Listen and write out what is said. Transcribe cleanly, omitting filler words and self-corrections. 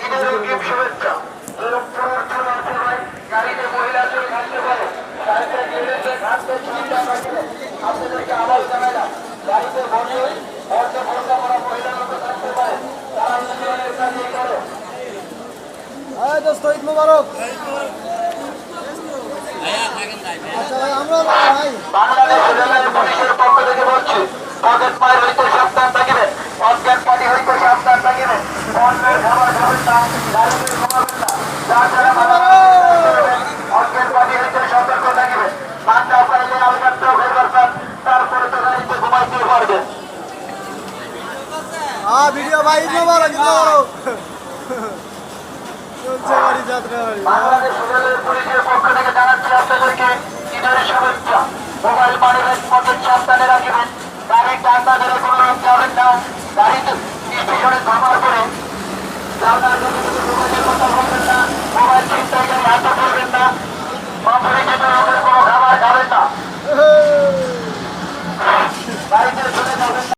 ঈদের অগ্রিম শুভেচ্ছা। গাড়িতে মহিলা চলে থাকতে পারে, গাড়িতে গেড়েছে ঘাটতে সুবিধা থাকবে। আপনাদেরকে আবার জানাইলাম, গাড়িতে বসে অর্ধে ভর্তা করা মহিলা লোক থাকতে পারে, তারা ইউনিয়নের কাজে করে। দোস্ত ঈদ মোবারক। আচ্ছা ভাই, আমরা ভাই বাংলাদেশ রেলওয়ে পুলিশের পক্ষ থেকে বলছি, পকেট মার হইতে সাবধান থাকিবেন, অজ্ঞান পানি হইতে সাবধান থাকিবেন, অন্যের খাবার খাবেন না, গাড়িতে ঘুমাবেন না, তাছাড়া অজ্ঞান পানি হইতে সতর্ক থাকিবেন। ঠান্ডা পাইলে আলগাত্র হয়ে পারবেন, তারপরে তো গাড়িতে ঘুমাইতে পারবেন। ভিডিও ভাই, ঈদ মোবারক, ঈদ মোবারক। চলছে বাড়ি যাত্রা বাড়ি। বাংলাদেশ রেলওয়ে পুলিশের পক্ষ থেকে জানাচ্ছি আপনাদেরকে ঈদের শুভেচ্ছা। মোবাইল মানি ব্যাগ পকেট সাবধানে রাখবেন, গাড়ির ডান্ডা ধরে কোনো লোক যাবেন না, গাড়িতে স্টেশনে থামার পরে জানলার কাছে মোবাইলের কথা বলবেন না, মোবাইল ছিনতাইকারী হাতে ধরবেন না, মামুলি যেটা